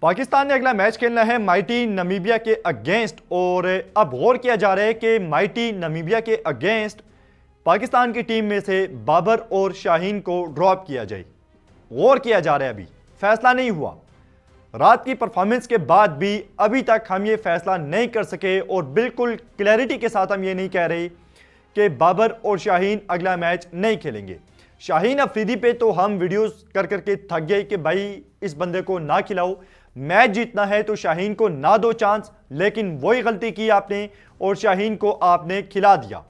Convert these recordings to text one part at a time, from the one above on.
पाकिस्तान ने अगला मैच खेलना है माइटी नमीबिया के अगेंस्ट और अब गौर किया जा रहा है कि माइटी नमीबिया के अगेंस्ट पाकिस्तान की टीम में से बाबर और शाहीन को ड्रॉप किया जाए। गौर किया जा रहा है, अभी फैसला नहीं हुआ। रात की परफॉर्मेंस के बाद भी अभी तक हम ये फैसला नहीं कर सके और बिल्कुल क्लैरिटी के साथ हम ये नहीं कह रहे कि बाबर और शाहीन अगला मैच नहीं खेलेंगे। शाहीन अफरीदी पे तो हम वीडियोस कर करके थक गए कि भाई इस बंदे को ना खिलाओ, मैच जीतना है तो शाहीन को ना दो चांस, लेकिन वही गलती की आपने और शाहीन को आपने खिला दिया।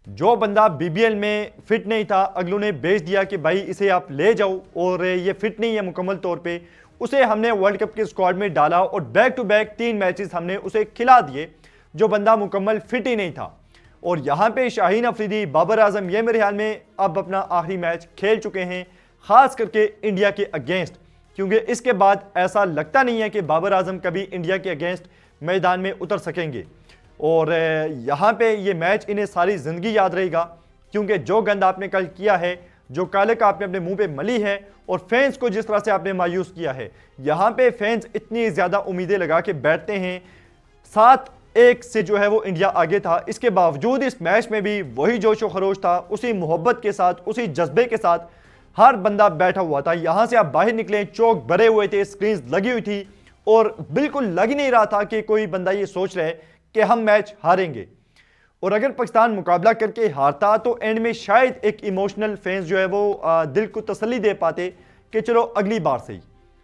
जो बंदा बीबीएल में फिट नहीं था, अगलों ने भेज दिया कि भाई इसे आप ले जाओ और ये फिट नहीं है मुकम्मल तौर पे, उसे हमने वर्ल्ड कप के स्क्वाड में डाला और बैक टू बैक 3 मैचेस हमने उसे खिला दिए, जो बंदा मुकम्मल फिट ही नहीं था। और यहाँ पे शाहीन अफरीदी, बाबर आजम, ये मेरे ख्याल में अब अपना आखिरी मैच खेल चुके हैं, खास करके इंडिया के अगेंस्ट, क्योंकि इसके बाद ऐसा लगता नहीं है कि बाबर आजम कभी इंडिया के अगेंस्ट मैदान में उतर सकेंगे। और यहाँ पे ये मैच इन्हें सारी ज़िंदगी याद रहेगा, क्योंकि जो गंद आपने कल किया है, जो कालक आपने अपने मुंह पे मली है और फैंस को जिस तरह से आपने मायूस किया है, यहाँ पे फैंस इतनी ज़्यादा उम्मीदें लगा के बैठते हैं। 7-1 से जो है वो इंडिया आगे था, इसके बावजूद इस मैच में भी वही जोशो खरोश था, उसी मोहब्बत के साथ, उसी जज्बे के साथ हर बंदा बैठा हुआ था। यहाँ से आप बाहर निकले, चौक भरे हुए थे, स्क्रीन लगी हुई थी और बिल्कुल लग ही नहीं रहा था कि कोई बंदा ये सोच रहा है कि हम मैच हारेंगे। और अगर पाकिस्तान मुकाबला करके हारता तो एंड में शायद एक इमोशनल फैंस जो है वो दिल को तसल्ली दे पाते कि चलो अगली बार से ही,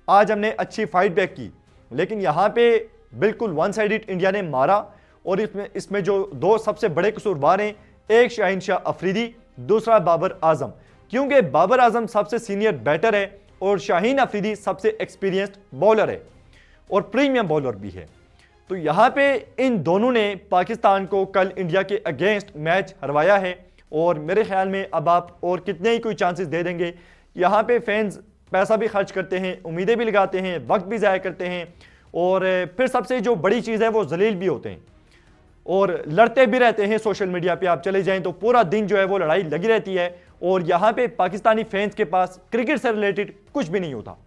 आज हमने अच्छी फाइट बैक की। लेकिन यहाँ पे बिल्कुल वन साइडेड इंडिया ने मारा और इसमें जो दो सबसे बड़े कसूरवार हैं, एक शाहीन शाह अफरीदी, दूसरा बाबर आजम, क्योंकि बाबर आजम सबसे सीनियर बैटर है और शाहीन अफरीदी सबसे एक्सपीरियंस्ड बॉलर है और प्रीमियम बॉलर भी है। तो यहाँ पे इन दोनों ने पाकिस्तान को कल इंडिया के अगेंस्ट मैच हरवाया है और मेरे ख्याल में अब आप और कितने ही कोई चांसेस दे देंगे। यहाँ पे फैंस पैसा भी खर्च करते हैं, उम्मीदें भी लगाते हैं, वक्त भी ज़ाया करते हैं और फिर सबसे जो बड़ी चीज़ है वो जलील भी होते हैं और लड़ते भी रहते हैं। सोशल मीडिया पे आप चले जाएं तो पूरा दिन जो है वो लड़ाई लगी रहती है और यहाँ पे पाकिस्तानी फैंस के पास क्रिकेट से रिलेटेड कुछ भी नहीं होता।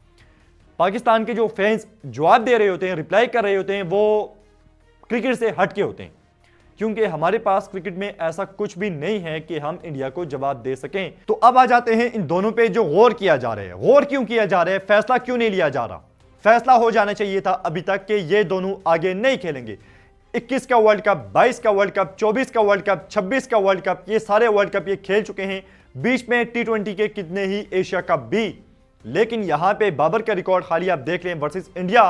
पाकिस्तान के जो फैंस जवाब दे रहे होते हैं, रिप्लाई कर रहे होते हैं, वो क्रिकेट से हट के होते हैं, क्योंकि हमारे पास क्रिकेट में ऐसा कुछ भी नहीं है कि हम इंडिया को जवाब दे सकें। तो अब आ जाते हैं इन दोनों पे जो गौर किया जा रहा है। गौर क्यों किया जा रहा है, फैसला क्यों नहीं लिया जा रहा? फैसला हो जाना चाहिए था अभी तक कि ये दोनों आगे नहीं खेलेंगे। 21 का वर्ल्ड कप, 22 का वर्ल्ड कप, 24 का वर्ल्ड कप, 26 का वर्ल्ड कप, ये सारे वर्ल्ड कप ये खेल चुके हैं, बीच में T20 के कितने ही एशिया कप भी। लेकिन यहां पे बाबर का रिकॉर्ड खाली आप देख लें वर्सेस इंडिया,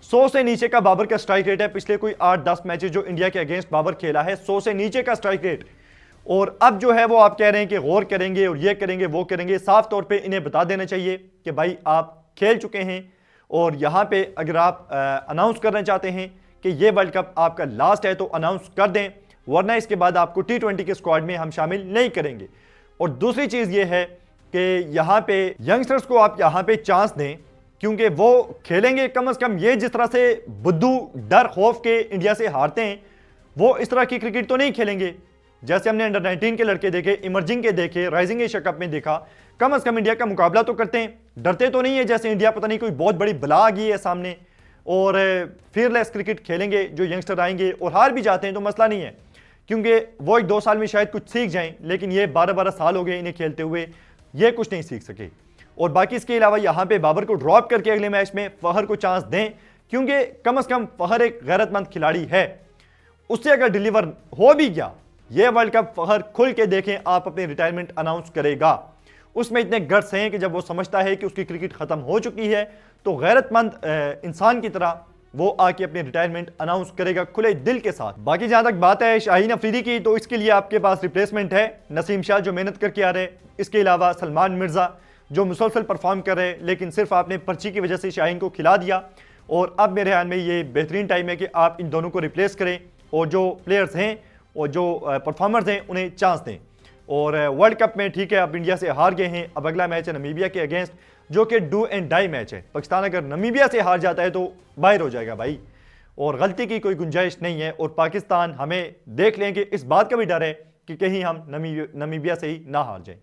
100 से नीचे का बाबर का स्ट्राइक रेट है। पिछले कोई 8-10 मैचेस जो इंडिया के अगेंस्ट बाबर खेला है, 100 से नीचे का स्ट्राइक रेट। और अब जो है वो आप कह रहे हैं कि गौर करेंगे और ये करेंगे वो करेंगे। साफ तौर पे इन्हें बता देना चाहिए कि भाई आप खेल चुके हैं और यहाँ पे अगर आप अनाउंस करना चाहते हैं कि ये वर्ल्ड कप आपका लास्ट है तो अनाउंस कर दें, वरना इसके बाद आपको T20 के स्क्वाड में हम शामिल नहीं करेंगे। और दूसरी चीज़ ये है कि यहाँ पे यंगस्टर्स को आप यहाँ पे चांस दें, क्योंकि वो खेलेंगे कम से कम। ये जिस तरह से बुद्धू डर खौफ के इंडिया से हारते हैं, वो इस तरह की क्रिकेट तो नहीं खेलेंगे जैसे हमने अंडर 19 के लड़के देखे, इमर्जिंग के देखे, राइजिंग एशिया कप में देखा। कम से कम इंडिया का मुकाबला तो करते हैं, डरते तो नहीं है जैसे इंडिया पता नहीं कोई बहुत बड़ी बला आ गई है सामने और फियरलेस क्रिकेट खेलेंगे। जो यंगस्टर आएंगे और हार भी जाते हैं तो मसला नहीं है, क्योंकि वो 1-2 साल में शायद कुछ सीख जाएं, लेकिन ये 12-12 साल हो गए इन्हें खेलते हुए, ये कुछ नहीं सीख सके। और बाकी इसके अलावा यहाँ पे बाबर को ड्रॉप करके अगले मैच में फहर को चांस दें, क्योंकि कम से कम फहर एक गैरतमंद खिलाड़ी है। उससे अगर डिलीवर हो भी गया ये वर्ल्ड कप, फहर खुल के देखें आप अपनी रिटायरमेंट अनाउंस करेगा। उसमें इतने गट्स हैं कि जब वो समझता है कि उसकी क्रिकेट खत्म हो चुकी है तो गैरतमंद इंसान की तरह वो आके अपनी रिटायरमेंट अनाउंस करेगा खुले दिल के साथ। बाकी जहां तक बात है शाहीन अफरीदी की, तो इसके लिए आपके पास रिप्लेसमेंट है। नसीम शाह जो मेहनत करके आ रहे हैं, इसके अलावा सलमान मिर्जा जो मुसलसल परफॉर्म कर रहे हैं, लेकिन सिर्फ आपने पर्ची की वजह से शाहीन को खिला दिया। और अब मेरे ख्याल में ये बेहतरीन टाइम है कि आप इन दोनों को रिप्लेस करें और जो प्लेयर्स हैं और जो परफॉर्मर्स हैं उन्हें चांस दें। और वर्ल्ड कप में ठीक है अब इंडिया से हार गए हैं, अब अगला मैच है नमीबिया के अगेंस्ट, जो कि डू एंड डाई मैच है। पाकिस्तान अगर नमीबिया से हार जाता है तो बाहर हो जाएगा भाई, और गलती की कोई गुंजाइश नहीं है। और पाकिस्तान, हमें देख लें कि इस बात का भी डर है कि कहीं हम नमीबिया से ही ना हार जाएं।